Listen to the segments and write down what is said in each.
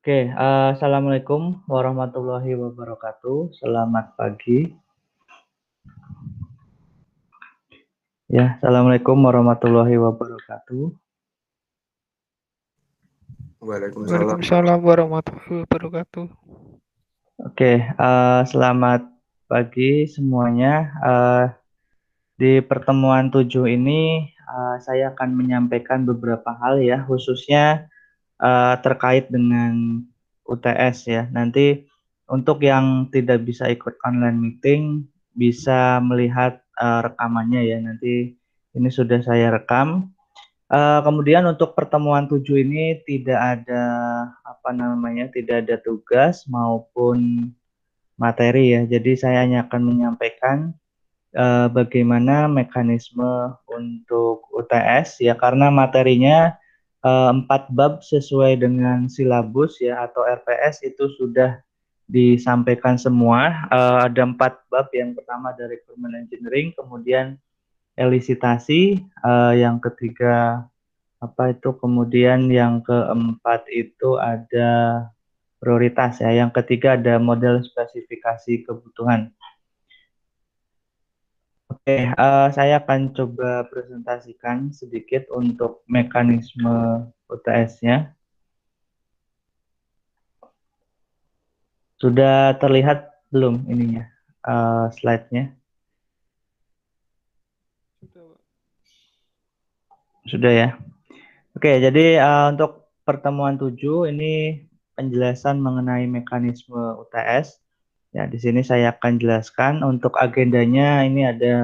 Oke, assalamualaikum warahmatullahi wabarakatuh. Selamat pagi. Ya, assalamualaikum warahmatullahi wabarakatuh. Waalaikumsalam. Waalaikumsalam warahmatullahi wabarakatuh. Oke, selamat pagi semuanya. Di pertemuan 7 ini, saya akan menyampaikan beberapa hal ya, khususnya terkait dengan UTS ya. Nanti untuk yang tidak bisa ikut online meeting, bisa melihat rekamannya ya. Nanti ini sudah saya rekam. Kemudian untuk pertemuan 7 ini tidak ada tidak ada tugas maupun materi ya. Jadi saya hanya akan menyampaikan bagaimana mekanisme untuk UTS ya, karena materinya 4 bab sesuai dengan silabus ya atau RPS itu sudah disampaikan semua. Ada 4 bab. Yang pertama dari Requirement Engineering, kemudian elisitasi, yang ketiga kemudian yang keempat itu ada prioritas ya, yang ketiga ada model spesifikasi kebutuhan. Oke, saya akan coba presentasikan sedikit untuk mekanisme UTS-nya. Sudah terlihat belum ininya, slide-nya? Sudah ya. Oke, jadi untuk pertemuan 7 ini penjelasan mengenai mekanisme UTS. Ya, di sini saya akan jelaskan untuk agendanya. Ini ada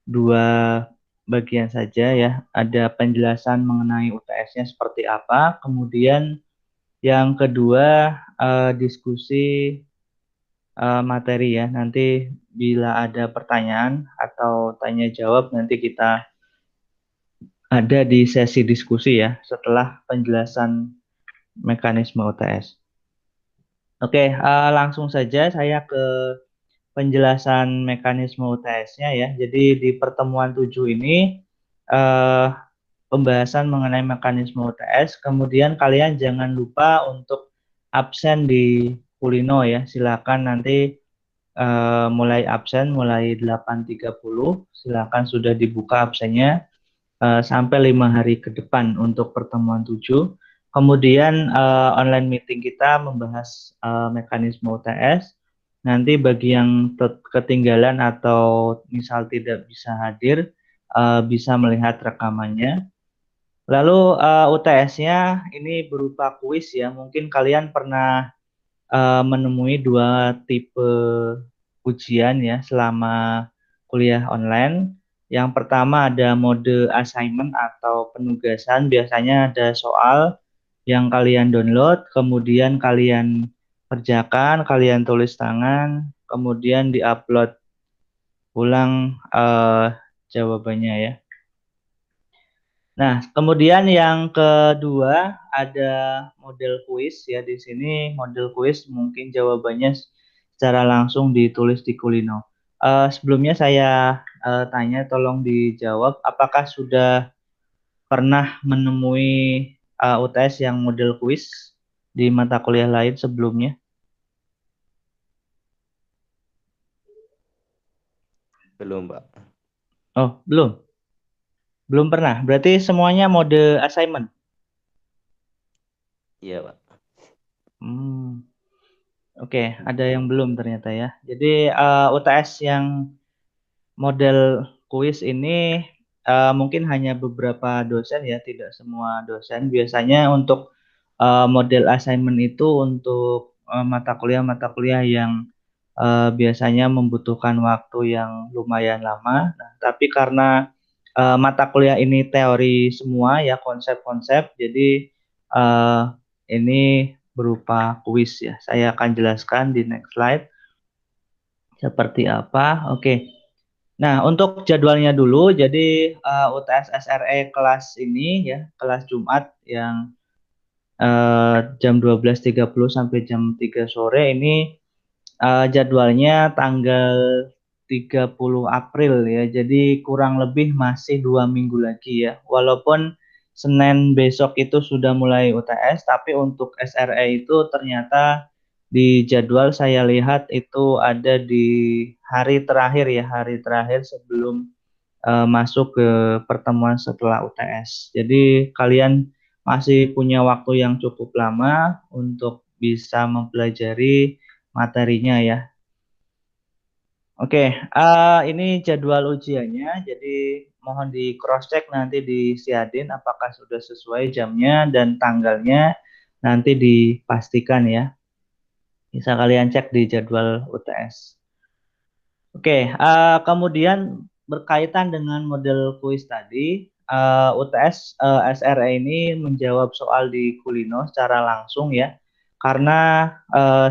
2 bagian saja ya. Ada penjelasan mengenai UTS-nya seperti apa, kemudian yang kedua diskusi materi ya. Nanti bila ada pertanyaan atau tanya jawab, nanti kita ada di sesi diskusi ya setelah penjelasan mekanisme UTS. Oke, langsung saja saya ke penjelasan mekanisme UTS-nya ya. Jadi di pertemuan 7 ini eh, pembahasan mengenai mekanisme UTS. Kemudian kalian jangan lupa untuk absen di Kulino ya. Silakan nanti mulai absen mulai 8.30. Silakan sudah dibuka absennya sampai 5 hari ke depan untuk pertemuan 7. Kemudian online meeting kita membahas mekanisme UTS. Nanti bagi yang ketinggalan atau misal tidak bisa hadir, bisa melihat rekamannya. Lalu UTS-nya ini berupa kuis ya. Mungkin kalian pernah menemui 2 tipe ujian ya selama kuliah online. Yang pertama ada mode assignment atau penugasan. Biasanya ada soal yang kalian download, kemudian kalian kerjakan, kalian tulis tangan, kemudian diupload ulang jawabannya ya. Nah, kemudian yang kedua ada model kuis ya. Di sini model kuis mungkin jawabannya secara langsung ditulis di Kulino. Sebelumnya saya tanya, tolong dijawab, apakah sudah pernah menemui UTS yang model kuis di mata kuliah lain sebelumnya? Belum, Pak. Oh, belum. Belum pernah. Berarti semuanya mode assignment. Iya, Pak. Hmm. Oke, ada yang belum ternyata ya. Jadi UTS yang model kuis ini mungkin hanya beberapa dosen ya, tidak semua dosen. Biasanya untuk model assignment itu untuk mata kuliah yang biasanya membutuhkan waktu yang lumayan lama. Nah, tapi karena mata kuliah ini teori semua ya, konsep-konsep, jadi eh, ini berupa kuis ya. Saya akan jelaskan di next slide seperti apa. Oke. Nah, untuk jadwalnya dulu, jadi UTS SRE kelas ini ya, kelas Jumat yang jam 12.30 sampai jam 3 sore ini jadwalnya tanggal 30 April ya. Jadi kurang lebih masih 2 minggu lagi ya. Walaupun Senin besok itu sudah mulai UTS, tapi untuk SRE itu ternyata di jadwal saya lihat itu ada di hari terakhir ya, hari terakhir sebelum masuk ke pertemuan setelah UTS. Jadi kalian masih punya waktu yang cukup lama untuk bisa mempelajari materinya ya. Oke, ini jadwal ujiannya. Jadi mohon di cross check nanti di Siadin apakah sudah sesuai jamnya dan tanggalnya nanti dipastikan ya. Bisa kalian cek di jadwal UTS. Oke, kemudian berkaitan dengan model kuis tadi, UTS SRE ini menjawab soal di Kulino secara langsung ya, karena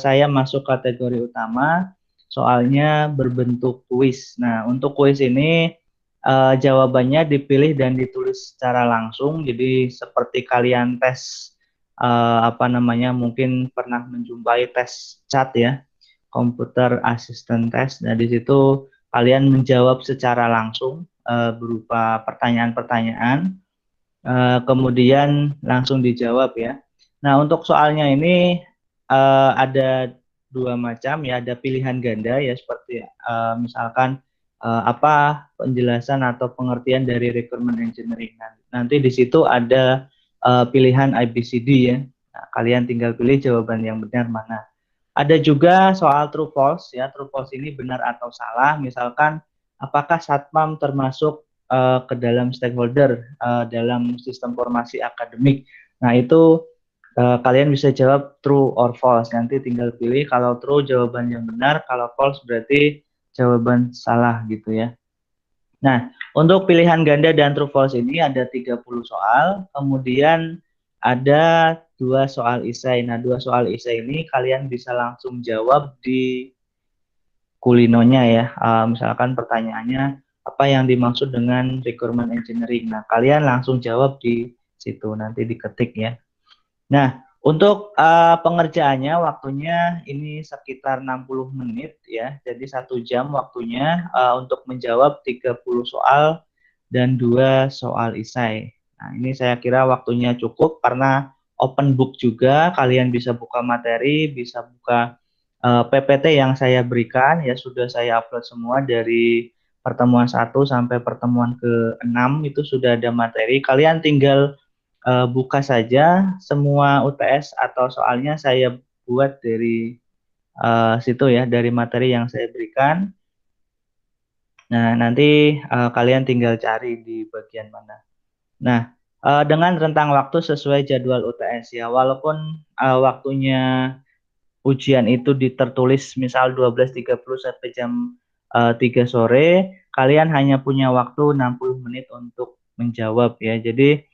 saya masuk kategori utama, soalnya berbentuk kuis. Nah, untuk kuis ini jawabannya dipilih dan ditulis secara langsung, jadi seperti kalian tes apa namanya, mungkin pernah menjumpai tes chat ya, komputer assistant test. Nah, di situ kalian menjawab secara langsung berupa pertanyaan-pertanyaan, kemudian langsung dijawab ya. Nah, untuk soalnya ini ada dua macam ya, ada pilihan ganda ya, seperti misalkan apa penjelasan atau pengertian dari requirement engineering. Nanti di situ ada pilihan ABCD ya. Nah, kalian tinggal pilih jawaban yang benar mana. Ada juga soal true false ya, true false ini benar atau salah. Misalkan apakah Satpam termasuk ke dalam stakeholder dalam sistem formasi akademik. Nah, itu kalian bisa jawab true or false. Nanti tinggal pilih, kalau true jawaban yang benar, kalau false berarti jawaban salah gitu ya. Nah, untuk pilihan ganda dan true false ini ada 30 soal, kemudian ada 2 soal esai. Nah, 2 soal esai ini kalian bisa langsung jawab di Kulinonya ya. Misalkan pertanyaannya apa yang dimaksud dengan requirement engineering. Nah, kalian langsung jawab di situ, nanti diketik ya. Nah, untuk pengerjaannya waktunya ini sekitar 60 menit ya. Jadi 1 jam waktunya untuk menjawab 30 soal dan 2 soal esai. Nah, ini saya kira waktunya cukup karena open book juga, kalian bisa buka materi, bisa buka PPT yang saya berikan ya, sudah saya upload semua dari pertemuan 1 sampai pertemuan ke-6 itu sudah ada materi. Kalian tinggal buka saja semua UTS atau soalnya saya buat dari situ ya, dari materi yang saya berikan. Nah, nanti kalian tinggal cari di bagian mana. Nah, dengan rentang waktu sesuai jadwal UTS ya, walaupun waktunya ujian itu tertulis misal 12.30 sampai jam 3 sore, kalian hanya punya waktu 60 menit untuk menjawab ya. Jadi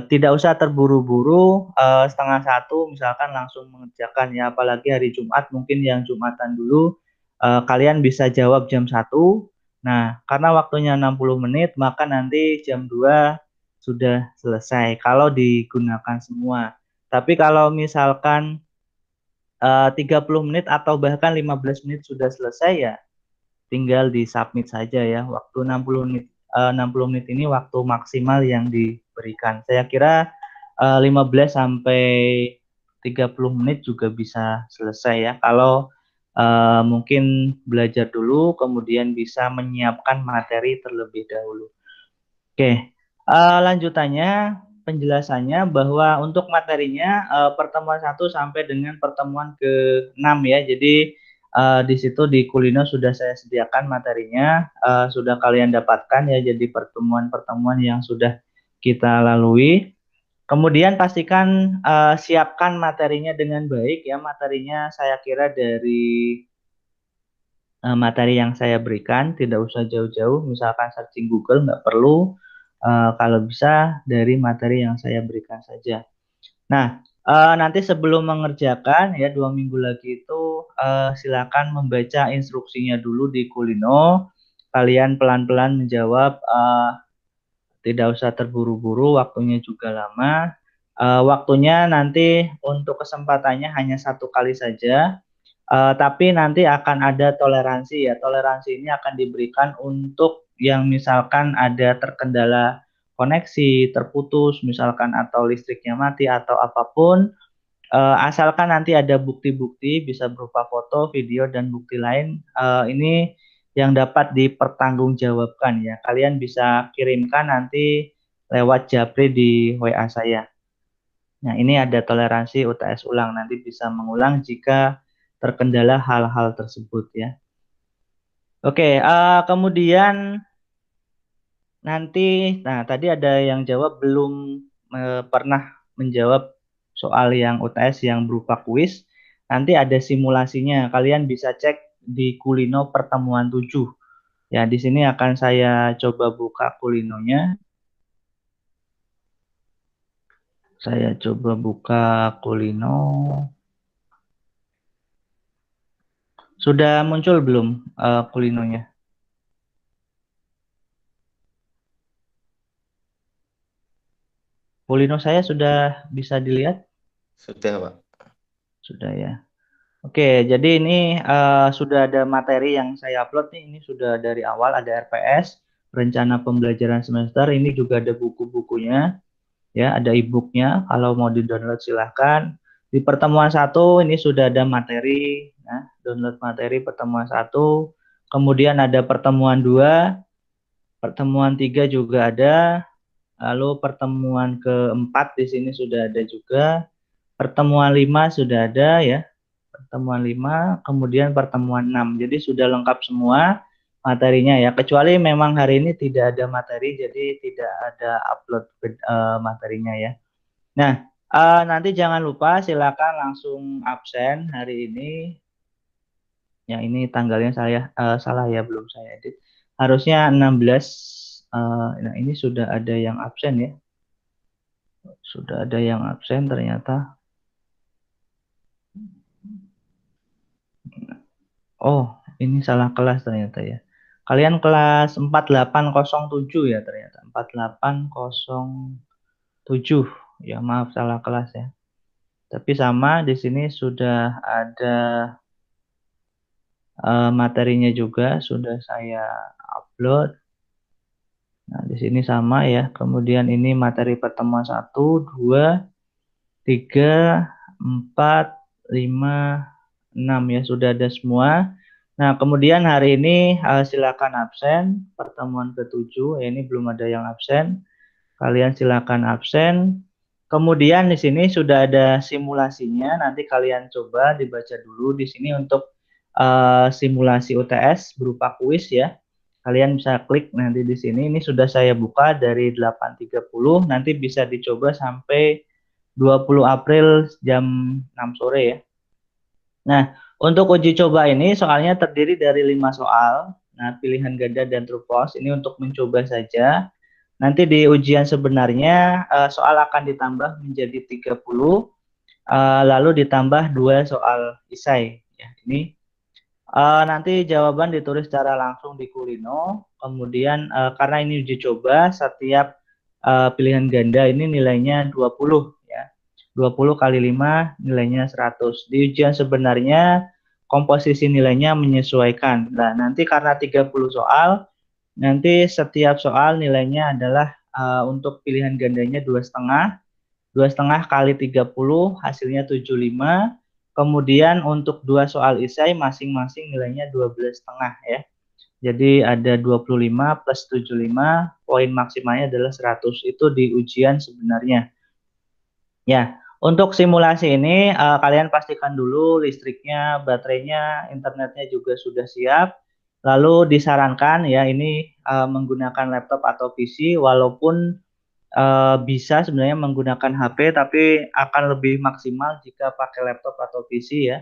tidak usah terburu-buru, setengah 1 misalkan langsung mengerjakan ya, apalagi hari Jumat, mungkin yang Jumatan dulu kalian bisa jawab jam 1. Nah, karena waktunya 60 menit, maka nanti jam 2 sudah selesai kalau digunakan semua. Tapi kalau misalkan 30 menit atau bahkan 15 menit sudah selesai ya, tinggal di submit saja ya. Waktu 60 menit 60 menit ini waktu maksimal yang diberikan. Saya kira 15 sampai 30 menit juga bisa selesai ya. Kalau mungkin belajar dulu kemudian bisa menyiapkan materi terlebih dahulu. Oke, lanjutannya penjelasannya bahwa untuk materinya pertemuan 1 sampai dengan pertemuan ke-6 ya. Jadi di situ di Kulino sudah saya sediakan materinya, sudah kalian dapatkan ya. Jadi pertemuan-pertemuan yang sudah kita lalui. Kemudian pastikan siapkan materinya dengan baik ya. Materinya saya kira dari materi yang saya berikan, tidak usah jauh-jauh, misalkan searching Google nggak perlu, kalau bisa dari materi yang saya berikan saja. Nah, nanti sebelum mengerjakan ya 2 minggu lagi itu silakan membaca instruksinya dulu di Kulino. Kalian pelan-pelan menjawab, tidak usah terburu-buru, waktunya juga lama. Waktunya nanti untuk kesempatannya hanya 1 kali saja. Tapi nanti akan ada toleransi ya. Toleransi ini akan diberikan untuk yang misalkan ada terkendala koneksi terputus misalkan atau listriknya mati atau apapun, asalkan nanti ada bukti-bukti bisa berupa foto, video dan bukti lain, ini yang dapat dipertanggungjawabkan ya. Kalian bisa kirimkan nanti lewat Japri di WA saya. Nah, ini ada toleransi UTS ulang, nanti bisa mengulang jika terkendala hal-hal tersebut ya. Oke, kemudian nanti, nah tadi ada yang jawab belum pernah menjawab soal yang UTS yang berupa kuis. Nanti ada simulasinya, kalian bisa cek di Kulino pertemuan 7. Ya, di sini akan saya coba buka Kulinonya. Saya coba buka Kulino. Sudah muncul belum Kulinonya? Kulino saya sudah bisa dilihat? Sudah, Pak. Sudah ya. Oke, jadi ini sudah ada materi yang saya upload nih. Ini sudah dari awal ada RPS, rencana pembelajaran semester. Ini juga ada buku-bukunya, ya, ada e-booknya. Kalau mau di-download silahkan. Di pertemuan 1 ini sudah ada materi, ya, download materi pertemuan 1. Kemudian ada pertemuan 2, pertemuan 3 juga ada. Lalu pertemuan keempat di sini sudah ada juga. Pertemuan 5 sudah ada ya. Pertemuan 5, kemudian pertemuan 6. Jadi sudah lengkap semua materinya ya. Kecuali memang hari ini tidak ada materi, jadi tidak ada upload materinya ya. Nah, nanti jangan lupa silakan langsung absen hari ini. Ya, ini tanggalnya saya salah ya, belum saya edit. Harusnya 16. Nah, ini sudah ada yang absen ya. Sudah ada yang absen ternyata. Oh, ini salah kelas ternyata ya. Kalian kelas 4807 ya ternyata. 4807. Ya, maaf salah kelas ya. Tapi sama di sini sudah ada materinya juga sudah saya upload. Nah, di sini sama ya. Kemudian ini materi pertemuan 1, 2, 3, 4, 5, 6 ya, sudah ada semua. Nah, kemudian hari ini silakan absen pertemuan ke-7. Ini belum ada yang absen. Kalian silakan absen. Kemudian di sini sudah ada simulasinya. Nanti kalian coba dibaca dulu di sini untuk simulasi UTS berupa kuis ya. Kalian bisa klik nanti di sini. Ini sudah saya buka dari 8.30. Nanti bisa dicoba sampai 20 April jam 6 sore ya. Nah, untuk uji coba ini soalnya terdiri dari 5 soal. Nah, pilihan ganda dan true false ini untuk mencoba saja. Nanti di ujian sebenarnya soal akan ditambah menjadi 30, lalu ditambah 2 soal isai. Ya, ini nanti jawaban ditulis secara langsung di Kulino. Kemudian karena ini uji coba, setiap pilihan ganda ini nilainya 20 ya. 20 kali 5 nilainya 100. Di ujian sebenarnya komposisi nilainya menyesuaikan. Nah, nanti karena 30 soal, nanti setiap soal nilainya adalah untuk pilihan gandanya 2,5. 2,5 kali 30 hasilnya 75. Kemudian untuk 2 soal isai masing-masing nilainya 12,5 ya. Jadi ada 25 plus 75, poin maksimalnya adalah 100. Itu di ujian sebenarnya. Ya, untuk simulasi ini kalian pastikan dulu listriknya, baterainya, internetnya juga sudah siap. Lalu disarankan ya ini menggunakan laptop atau PC, walaupun bisa sebenarnya menggunakan HP, tapi akan lebih maksimal jika pakai laptop atau PC ya.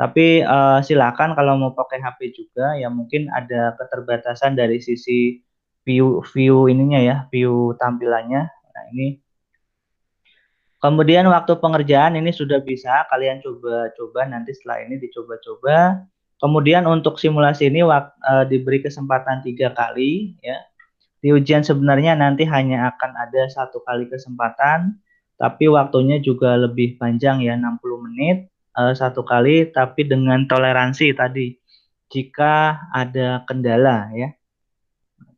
Tapi silakan kalau mau pakai HP juga ya, mungkin ada keterbatasan dari sisi view ininya ya, view tampilannya. Nah, ini kemudian waktu pengerjaan ini sudah bisa kalian coba-coba nanti setelah ini dicoba-coba. Kemudian untuk simulasi ini diberi kesempatan 3 kali ya. Di ujian sebenarnya nanti hanya akan ada 1 kali kesempatan, tapi waktunya juga lebih panjang ya, 60 menit 1 kali, tapi dengan toleransi tadi jika ada kendala ya.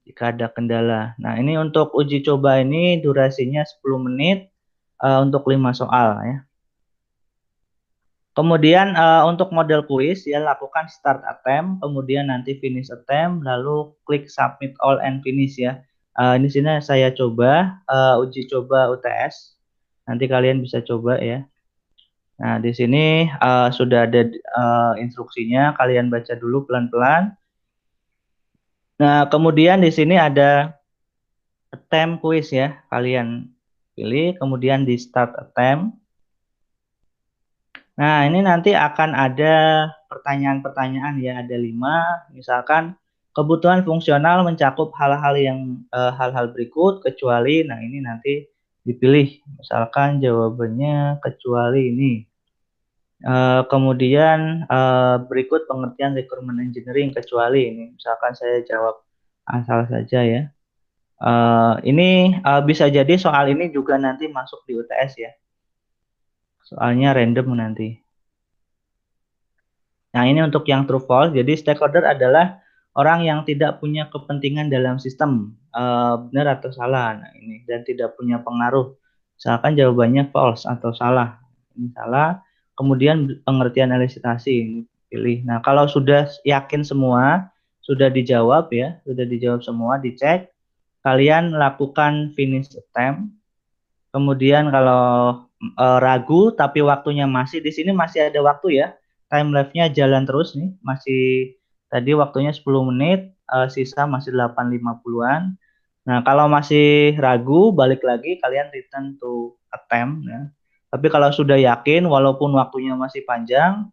jika ada kendala. Nah, ini untuk uji coba ini durasinya 10 menit untuk 5 soal ya. Kemudian untuk model kuis ya lakukan start attempt, kemudian nanti finish attempt, lalu klik submit all and finish ya. Di sini saya coba uji coba UTS. Nanti kalian bisa coba ya. Nah, di sini sudah ada instruksinya, kalian baca dulu pelan-pelan. Nah, kemudian di sini ada attempt quiz ya. Kalian pilih, kemudian di start attempt. Nah, ini nanti akan ada pertanyaan-pertanyaan ya, ada 5. Misalkan kebutuhan fungsional mencakup hal-hal berikut kecuali, nah ini nanti dipilih. Misalkan jawabannya kecuali ini. Kemudian berikut pengertian requirement engineering kecuali ini. Misalkan saya jawab asal saja ya. Ini bisa jadi soal ini juga nanti masuk di UTS ya. Soalnya random nanti. Nah, ini untuk yang true false. Jadi stakeholder adalah orang yang tidak punya kepentingan dalam sistem. Benar atau salah. Nah, ini dan tidak punya pengaruh. Misalkan jawabannya false atau salah. Ini salah. Kemudian pengertian elisitasi ini pilih. Nah, kalau sudah yakin semua, sudah dijawab ya, sudah dijawab semua, dicek. Kalian lakukan finish attempt. Kemudian kalau ragu tapi waktunya masih di sini masih ada waktu ya. Time lapse-nya jalan terus nih. Masih tadi waktunya 10 menit, sisa masih 8.50-an. Nah, kalau masih ragu balik lagi kalian return to attempt ya. Tapi kalau sudah yakin walaupun waktunya masih panjang,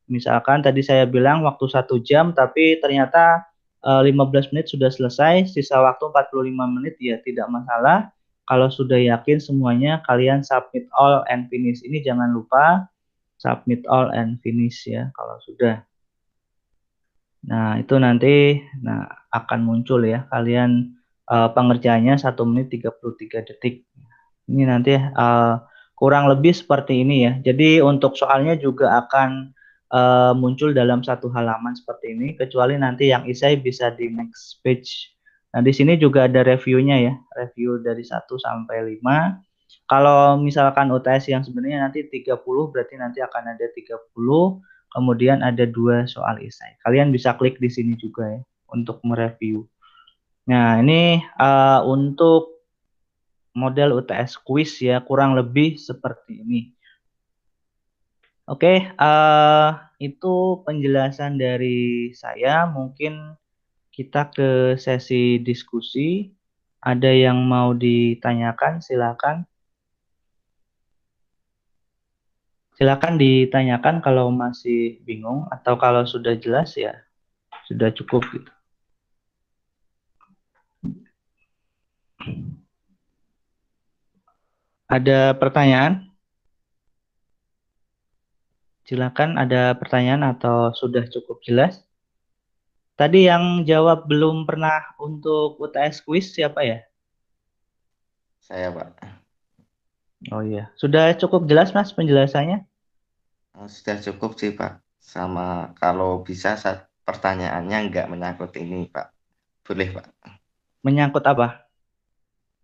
misalkan tadi saya bilang waktu 1 jam tapi ternyata 15 menit sudah selesai, sisa waktu 45 menit ya tidak masalah. Kalau sudah yakin semuanya, kalian submit all and finish. Ini jangan lupa submit all and finish ya kalau sudah. Nah, itu nanti akan muncul ya. Kalian pengerjaannya 1 menit 33 detik. Ini nanti kurang lebih seperti ini ya. Jadi untuk soalnya juga akan muncul dalam satu halaman seperti ini. Kecuali nanti yang isai bisa di next page. Nah, di sini juga ada reviewnya ya. Review dari 1 sampai 5. Kalau misalkan UTS yang sebenarnya nanti 30, berarti nanti akan ada 30. Kemudian ada 2 soal isai. Kalian bisa klik di sini juga ya untuk mereview. Nah, ini untuk model UTS quiz ya kurang lebih seperti ini. Oke, itu penjelasan dari saya. Mungkin kita ke sesi diskusi. Ada yang mau ditanyakan? Silakan. Silakan ditanyakan kalau masih bingung atau kalau sudah jelas ya sudah cukup gitu. Ada pertanyaan? Silakan ada pertanyaan atau sudah cukup jelas? Tadi yang jawab belum pernah untuk UTS quiz siapa ya? Saya, Pak. Oh iya, sudah cukup jelas Mas penjelasannya? Sudah cukup sih, Pak. Sama kalau bisa pertanyaannya nggak menyangkut ini, Pak. Boleh, Pak. Menyangkut apa?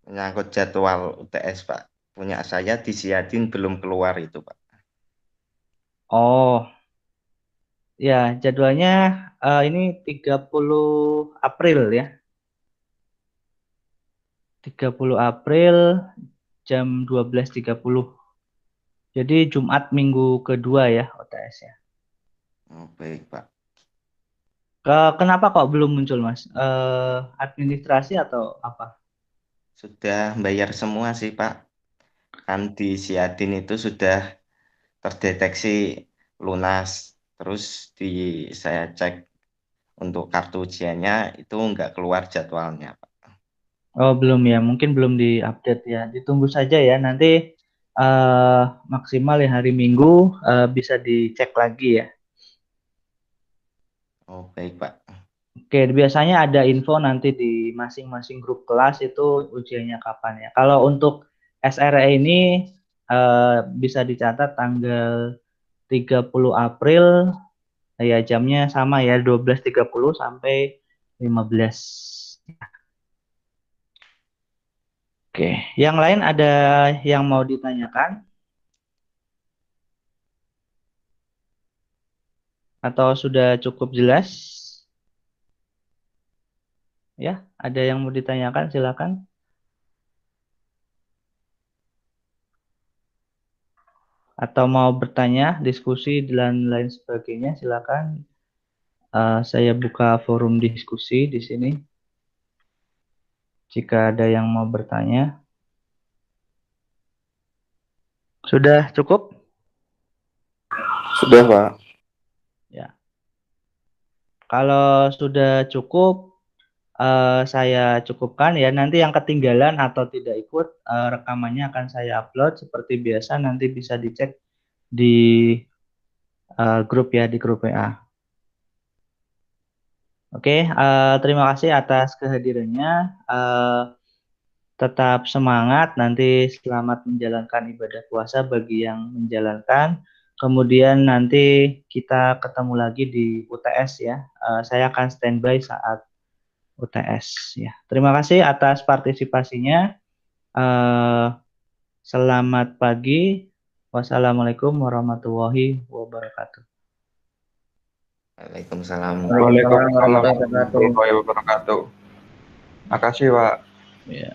Menyangkut jadwal UTS, Pak. Punya saya di Siadin belum keluar itu, Pak. Oh, ya jadwalnya ini 30 April ya. 30 April jam 12.30. Jadi Jumat minggu kedua ya UTS ya. Oh, baik, Pak. Kenapa kok belum muncul Mas? Administrasi atau apa? Sudah bayar semua sih, Pak. Kan di Siadin itu sudah terdeteksi lunas. Terus saya cek untuk kartu ujiannya itu nggak keluar jadwalnya, Pak. Oh belum ya, mungkin belum diupdate ya. Ditunggu saja ya. Nanti maksimal ya hari Minggu bisa dicek lagi ya. Oh, baik, Pak. Oke, biasanya ada info nanti di masing-masing grup kelas itu ujiannya kapan ya. Kalau untuk SRE ini bisa dicatat tanggal 30 April ya jamnya sama ya 12.30 sampai 15. Oke, yang lain ada yang mau ditanyakan? Atau sudah cukup jelas? Ya, ada yang mau ditanyakan, silakan. Atau mau bertanya, diskusi, dan lain sebagainya, silakan. Saya buka forum diskusi di sini. Jika ada yang mau bertanya. Sudah cukup? Sudah, Pak. Ya. Kalau sudah cukup, saya cukupkan ya. Nanti yang ketinggalan atau tidak ikut, rekamannya akan saya upload seperti biasa. Nanti bisa dicek di grup ya, di grup WA. Oke, terima kasih atas kehadirannya. Tetap semangat. Nanti selamat menjalankan ibadah puasa bagi yang menjalankan. Kemudian nanti kita ketemu lagi di UTS ya. Saya akan standby saat UTS ya. Terima kasih atas partisipasinya. Eh, Selamat pagi. Wassalamualaikum warahmatullahi wabarakatuh. Waalaikumsalam. Waalaikumsalam warahmatullahi wabarakatuh. warahmatullahi wabarakatuh. Makasih, Pak. Ya.